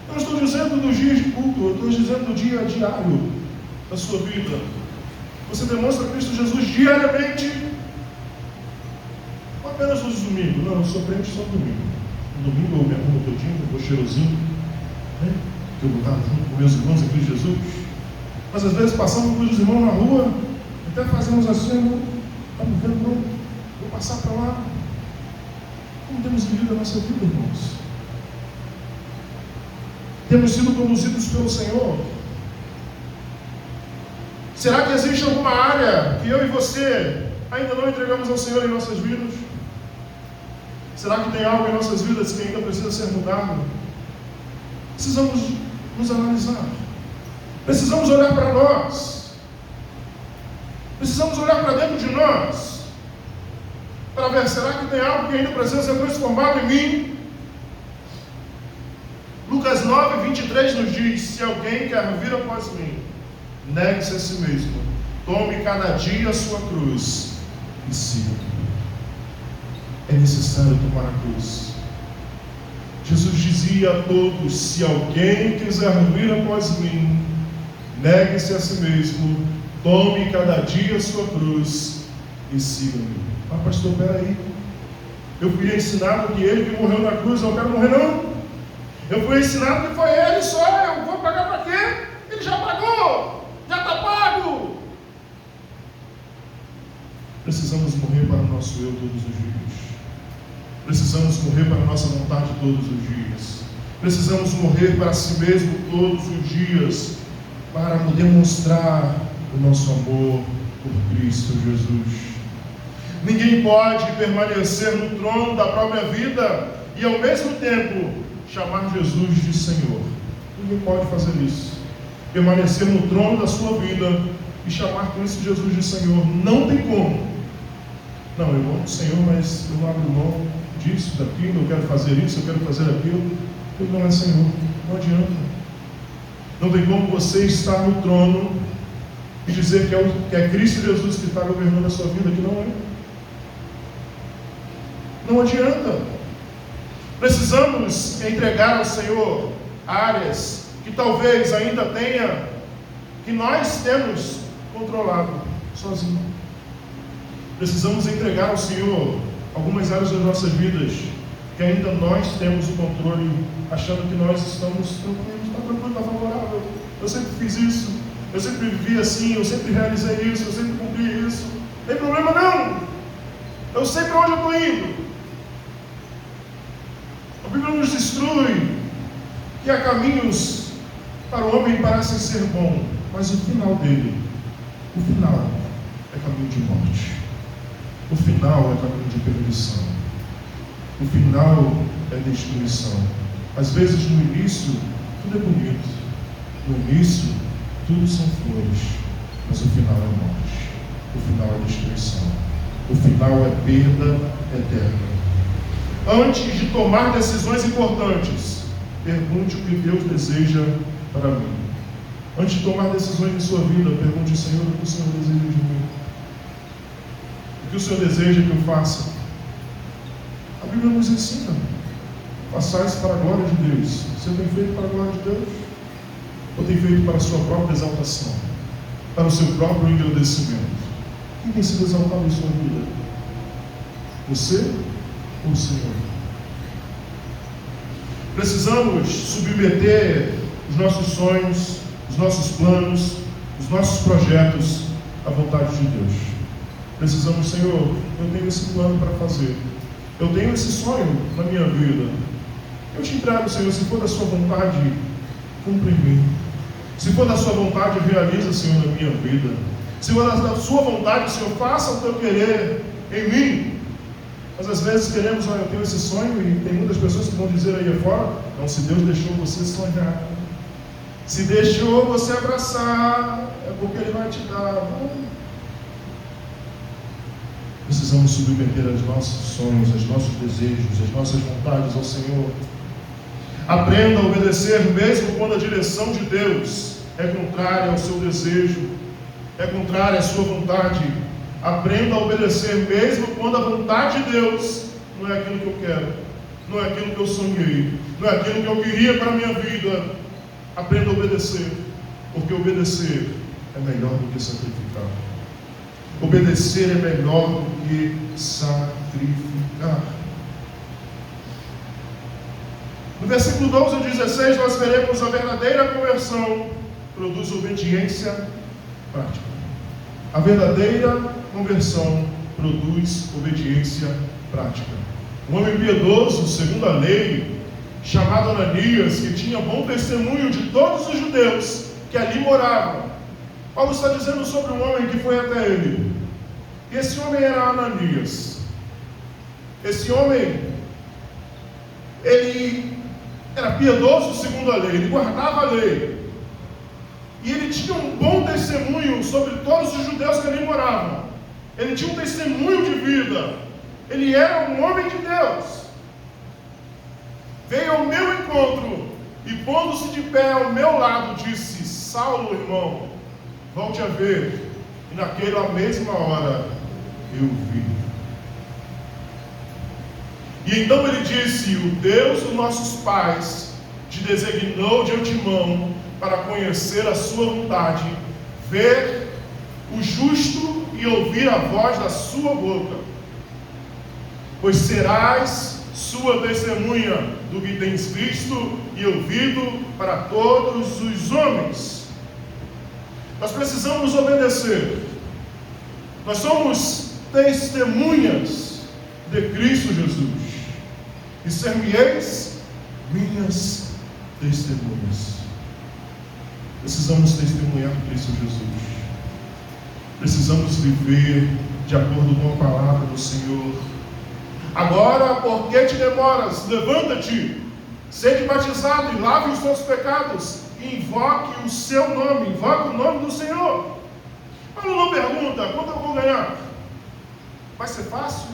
Eu não estou dizendo dos dias de culto, eu estou dizendo do dia diário da sua vida. Você demonstra Cristo Jesus diariamente, ou apenas nos domingos? Não, eu sou crente só no domingo. No domingo eu me arrumo todinho, eu vou cheirosinho, né? Que eu vou estar junto com meus irmãos em Cristo Jesus. Mas às vezes passamos com os irmãos na rua, até fazemos assim: estamos vendo, não, vou passar para lá. Como temos vivido a nossa vida, irmãos? Temos sido conduzidos pelo Senhor? Será que existe alguma área que eu e você ainda não entregamos ao Senhor em nossas vidas? Será que tem algo em nossas vidas que ainda precisa ser mudado? Precisamos nos analisar. Precisamos olhar para nós. Precisamos olhar para dentro de nós, para ver: será que tem algo que ainda precisa ser transformado em mim? Lucas 9, 23 nos diz: se alguém quer vir após mim, negue-se a si mesmo, tome cada dia a sua cruz e siga. É necessário tomar a cruz. Jesus dizia a todos: se alguém quiser vir após mim, negue-se a si mesmo, tome cada dia a sua cruz e siga-me. Ah, pastor, peraí, eu fui ensinado que ele que morreu na cruz, eu não quero morrer não. Eu fui ensinado que foi ele só, eu vou pagar para quê? Ele já pagou, já está pago. Precisamos morrer para o nosso eu todos os dias. Precisamos morrer para a nossa vontade todos os dias. Precisamos morrer para si mesmo todos os dias, para demonstrar o nosso amor por Cristo Jesus. Ninguém pode permanecer no trono da própria vida e ao mesmo tempo chamar Jesus de Senhor. Ninguém pode fazer isso. Permanecer no trono da sua vida e chamar Cristo Jesus de Senhor. Não tem como. Não, eu amo o Senhor, mas eu não abro mão disso, daquilo, eu quero fazer isso, eu quero fazer aquilo. Ele não é Senhor. Não adianta. Não tem como você estar no trono e dizer que é Cristo Jesus que está governando a sua vida, que não é. Não adianta. Precisamos entregar ao Senhor áreas que talvez ainda tenha, que nós temos controlado sozinho. Precisamos entregar ao Senhor algumas áreas das nossas vidas que ainda nós temos o controle, achando que nós estamos tranquilos, está tranquilo, está favorável. Eu sempre fiz isso, eu sempre vivi assim, eu sempre realizei isso, eu sempre cumpri isso. Não tem problema não. Eu sei para onde eu estou indo. A Bíblia nos instrui que há caminhos para o homem que parecem ser bom, mas o final dele, o final é caminho de morte. O final é caminho de perdição. O final é destruição. Às vezes no início tudo é bonito. No início tudo são flores, mas o final é morte. O final é destruição. O final é perda eterna. Antes de tomar decisões importantes, pergunte o que Deus deseja para mim. Antes de tomar decisões em sua vida, pergunte: Senhor, o que o Senhor deseja de mim? O que o Senhor deseja que eu faça? A Bíblia nos ensina: façais para a glória de Deus. Você tem feito para a glória de Deus? Ou tem feito para a sua própria exaltação? Para o seu próprio engrandecimento? Quem tem sido exaltado em sua vida? Você ou o Senhor? Precisamos submeter os nossos sonhos, os nossos planos, os nossos projetos à vontade de Deus. Precisamos: Senhor, eu tenho esse plano para fazer, eu tenho esse sonho na minha vida, eu te entrego, Senhor. Se for da sua vontade, cumpre em mim. Se for da sua vontade, realiza, Senhor, na minha vida. Se for da sua vontade, Senhor, faça o teu querer em mim. Mas às vezes queremos: eu tenho esse sonho, e tem muitas pessoas que vão dizer aí afora: não, se Deus deixou você sonhar, se deixou você abraçar, é porque Ele vai te dar. Não. Precisamos submeter os nossos sonhos, os nossos desejos, as nossas vontades ao Senhor. Aprenda a obedecer mesmo quando a direção de Deus é contrária ao seu desejo, é contrária à sua vontade. Aprenda a obedecer mesmo quando a vontade de Deus não é aquilo que eu quero, não é aquilo que eu sonhei, não é aquilo que eu queria para a minha vida. Aprenda a obedecer, porque obedecer é melhor do que sacrificar. Obedecer é melhor do que sacrificar. No versículo 12 e 16 nós veremos: a verdadeira conversão produz obediência prática. A verdadeira conversão produz obediência prática. Um homem piedoso, segundo a lei, chamado Ananias, que tinha bom testemunho de todos os judeus que ali moravam. Paulo está dizendo sobre um homem que foi até ele. E esse homem era Ananias. Esse homem, ele era piedoso segundo a lei, ele guardava a lei. E ele tinha um bom testemunho sobre todos os judeus que ali moravam. Ele tinha um testemunho de vida. Ele era um homem de Deus. Veio ao meu encontro e, pondo-se de pé ao meu lado, disse: Saulo, irmão, volte a ver. E naquela mesma hora eu vi. E então ele disse: o Deus dos nossos pais te designou de antemão para conhecer a sua vontade, ver o justo e ouvir a voz da sua boca, pois serás sua testemunha do que tens visto e ouvido para todos os homens. Nós precisamos obedecer. Nós somos testemunhas de Cristo Jesus. E ser-me-eis minhas testemunhas. Precisamos testemunhar Cristo Jesus. Precisamos viver de acordo com a palavra do Senhor. Agora, por que te demoras? Levanta-te, sede batizado e lave os teus pecados, e invoque o seu nome, invoque o nome do Senhor. Paulo não pergunta: quanto eu vou ganhar? Vai ser fácil?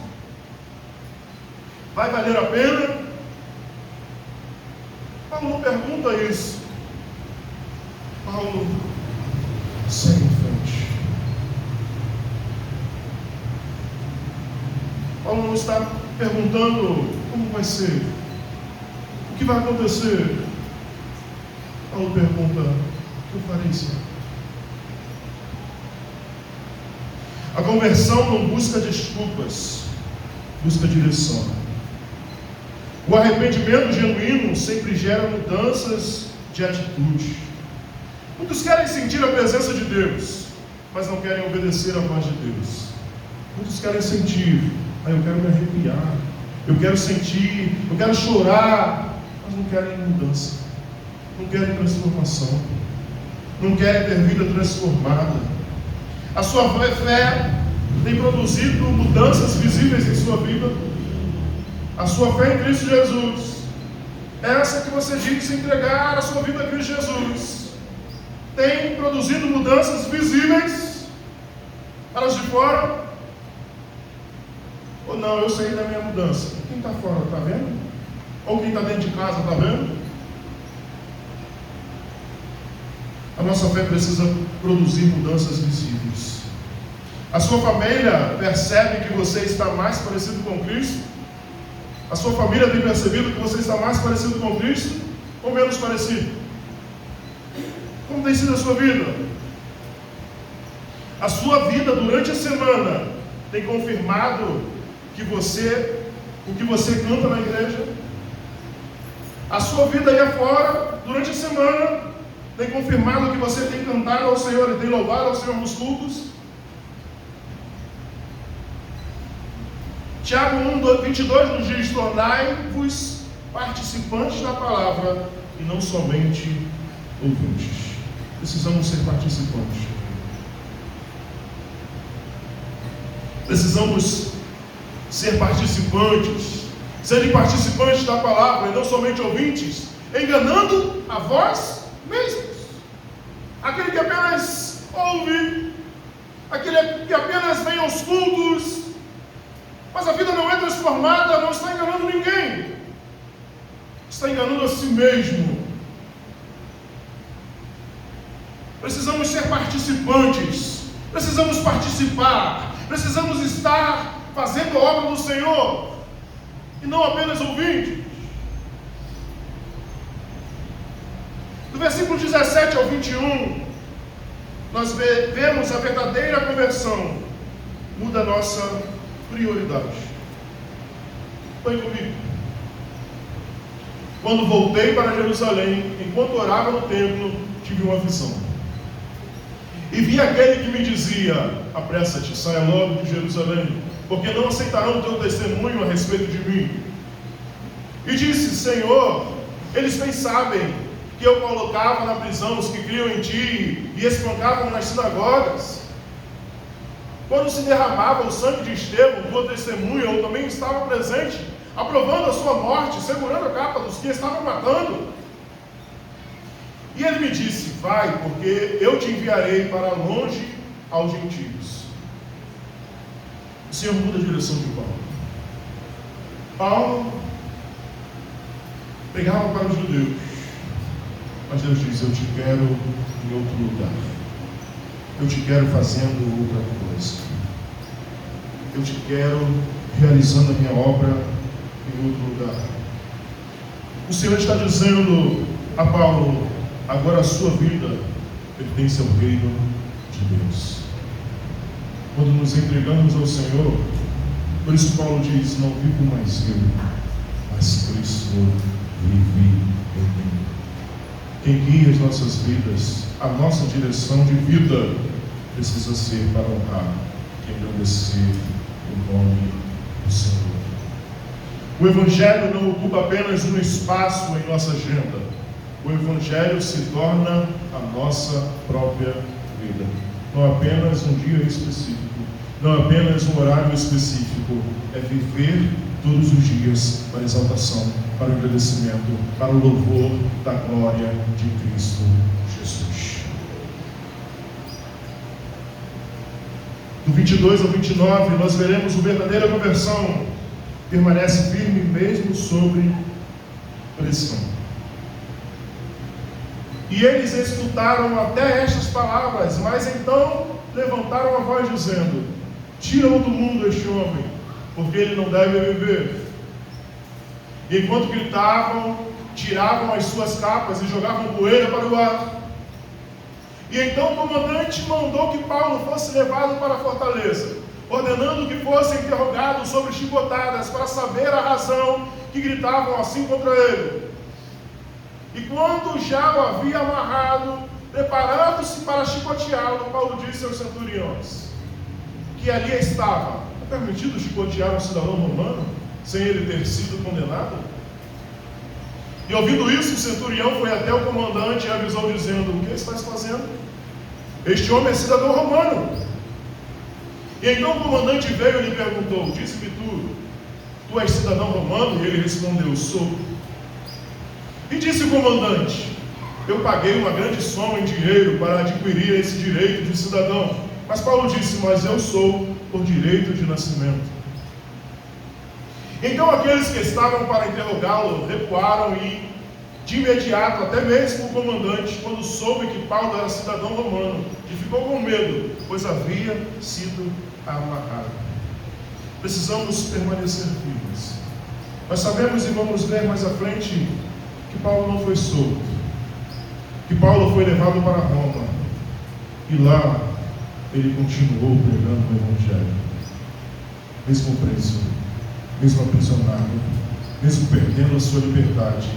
Vai valer a pena? Paulo não pergunta isso. Paulo segue em frente. Paulo não está perguntando como vai ser, o que vai acontecer. Paulo pergunta: o que eu farei, Senhor? A conversão não busca desculpas, busca direção. O arrependimento genuíno sempre gera mudanças de atitude. Muitos querem sentir a presença de Deus, mas não querem obedecer à voz de Deus. Muitos querem sentir: eu quero me arrepiar, eu quero sentir, eu quero chorar, mas não querem mudança, não querem transformação, não querem ter vida transformada. A sua fé tem produzido mudanças visíveis em sua vida. A sua fé em Cristo Jesus, essa que você diz entregar a sua vida a Cristo Jesus, tem produzido mudanças visíveis para os de fora? Ou não, eu sei da minha mudança? Quem está fora está vendo? Ou quem está dentro de casa está vendo? A nossa fé precisa produzir mudanças visíveis. A sua família percebe que você está mais parecido com Cristo? A sua família tem percebido que você está mais parecido com Cristo ou menos parecido? Como tem sido a sua vida? A sua vida durante a semana tem confirmado o que você canta na igreja? A sua vida aí afora, durante a semana, tem confirmado que você tem cantado ao Senhor e tem louvado ao Senhor nos cultos? Tiago 1:22 nos diz: tornai-vos participantes da palavra e não somente ouvintes. Precisamos ser participantes. Precisamos ser participantes, serem participantes da palavra e não somente ouvintes, enganando a vós mesmos. Aquele que apenas ouve, aquele que apenas vem aos cultos, mas a vida não é transformada, não está enganando ninguém, está enganando a si mesmo. Precisamos ser participantes, precisamos participar, precisamos estar fazendo a obra do Senhor e não apenas ouvintes. Do versículo 17 ao 21, nós vemos a verdadeira conversão muda a nossa prioridade. Põe comigo. Quando voltei para Jerusalém, enquanto orava no templo, tive uma visão. E vi aquele que me dizia: apressa-te, saia logo de Jerusalém, porque não aceitarão o teu testemunho a respeito de mim. E disse: Senhor, eles bem sabem que eu colocava na prisão os que criam em ti e espancavam nas sinagogas. Quando se derramava o sangue de Estevão, tua testemunha, eu também estava presente, aprovando a sua morte, segurando a capa dos que estavam matando. E ele me disse: vai, porque eu te enviarei para longe aos gentios. O Senhor muda a direção de Paulo. Paulo pegava para os judeus, mas Deus diz: eu te quero em outro lugar. Eu te quero fazendo outra coisa. Eu te quero realizando a minha obra em outro lugar. O Senhor está dizendo a Paulo: agora a sua vida pertence ao reino de Deus. Quando nos entregamos ao Senhor, por isso Paulo diz: não vivo mais eu, mas Cristo vive em mim. Quem guia as nossas vidas, a nossa direção de vida, precisa ser para honrar e engrandecer o nome do Senhor. O Evangelho não ocupa apenas um espaço em nossa agenda. O Evangelho se torna a nossa própria vida. Não apenas um dia específico, não apenas um horário específico, é viver todos os dias para a exaltação, para o agradecimento, para o louvor da glória de Cristo Jesus. Do 22 ao 29, nós veremos a verdadeira conversão permanece firme mesmo sobre pressão. E eles escutaram até estas palavras, mas então levantaram a voz dizendo: tira-o do mundo este homem, porque ele não deve viver. E enquanto gritavam, tiravam as suas capas e jogavam poeira para o ar. E então o comandante mandou que Paulo fosse levado para a fortaleza, ordenando que fosse interrogado sobre chicotadas, para saber a razão que gritavam assim contra ele. E quando já o havia amarrado, preparando-se para chicoteá-lo, Paulo disse aos centuriões que ali estava: é permitido chicotear um cidadão romano sem ele ter sido condenado? E ouvindo isso, o centurião foi até o comandante e avisou, dizendo: o que estás fazendo? Este homem é cidadão romano. E então o comandante veio e lhe perguntou: diz-me tu és cidadão romano? E ele respondeu: sou. E disse o comandante: eu paguei uma grande soma em dinheiro para adquirir esse direito de cidadão. Mas Paulo disse: mas eu sou por direito de nascimento. Então aqueles que estavam para interrogá-lo recuaram, e de imediato até mesmo o comandante, quando soube que Paulo era cidadão romano, e ficou com medo, pois havia sido amarrado. Precisamos permanecer firmes. Nós sabemos, e vamos ver mais à frente, que Paulo não foi solto, que Paulo foi levado para Roma, e lá ele continuou pregando o Evangelho, mesmo preso, mesmo aprisionado, mesmo perdendo a sua liberdade,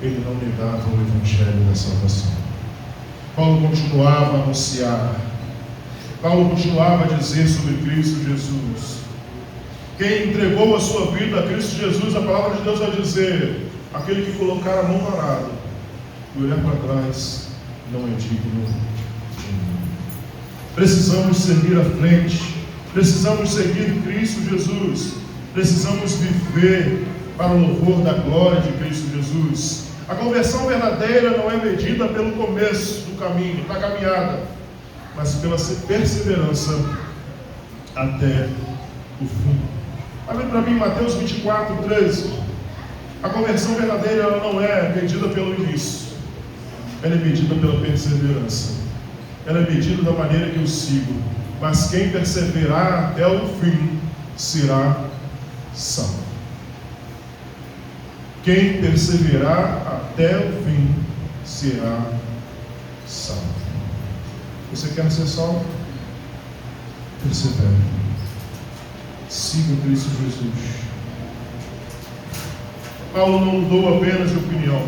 ele não negava o Evangelho da salvação. Paulo continuava a anunciar, Paulo continuava a dizer sobre Cristo Jesus. Quem entregou a sua vida a Cristo Jesus, a palavra de Deus vai dizer: aquele que colocar a mão no arado e olhar para trás não é digno de mim. Precisamos seguir à frente, precisamos seguir Cristo Jesus, precisamos viver para o louvor da glória de Cristo Jesus. A conversão verdadeira não é medida pelo começo do caminho, da caminhada, mas pela perseverança até o fim. Abre para mim Mateus 24, 13. A conversão verdadeira ela não é medida pelo início, ela é medida pela perseverança, ela é medida da maneira que eu sigo. Mas quem perseverar até o fim será salvo. Quem perseverar até o fim será salvo. Você quer ser salvo? Persevere. Siga Cristo Jesus. Paulo não mudou apenas de opinião,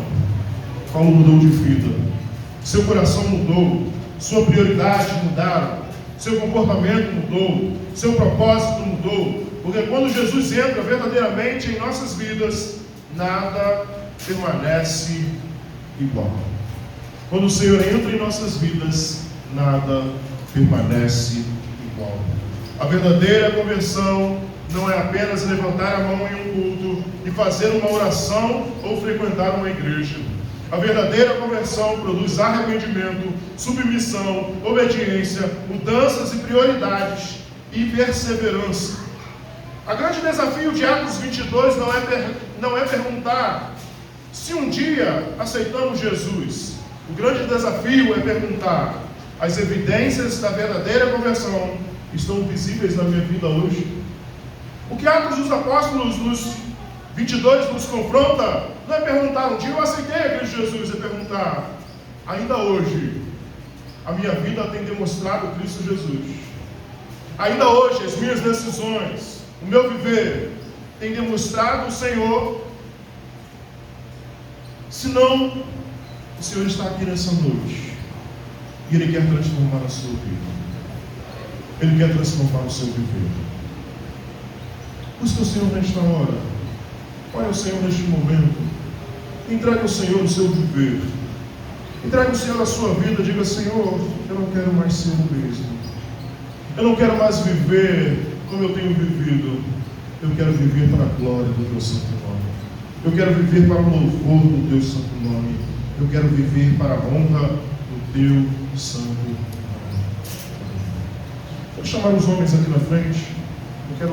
Paulo mudou de vida. Seu coração mudou, sua prioridade mudaram, seu comportamento mudou, seu propósito mudou, porque quando Jesus entra verdadeiramente em nossas vidas, nada permanece igual. Quando o Senhor entra em nossas vidas, nada permanece igual. A verdadeira conversão não é apenas levantar a mão em um culto e fazer uma oração ou frequentar uma igreja. A verdadeira conversão produz arrependimento, submissão, obediência, mudanças e prioridades e perseverança. O grande desafio de Atos 22 não é perguntar se um dia aceitamos Jesus. O grande desafio é perguntar: as evidências da verdadeira conversão estão visíveis na minha vida hoje? O que Atos dos Apóstolos nos 22 nos confronta, não é perguntar um dia eu aceitei a Cristo Jesus, é perguntar, ainda hoje, a minha vida tem demonstrado Cristo Jesus. Ainda hoje, as minhas decisões, o meu viver, tem demonstrado o Senhor. Se não, o Senhor está aqui nessa noite, e Ele quer transformar a sua vida. Ele quer transformar o seu viver. Busca o Senhor nesta hora. Olha o Senhor neste momento. Entregue ao Senhor o seu viver. Entregue ao Senhor a sua vida. Diga, Senhor, eu não quero mais ser o mesmo. Eu não quero mais viver como eu tenho vivido. Eu quero viver para a glória do teu santo nome. Eu quero viver para o louvor do teu santo nome. Eu quero viver para a honra do teu santo nome. Vou chamar os homens aqui na frente. Eu quero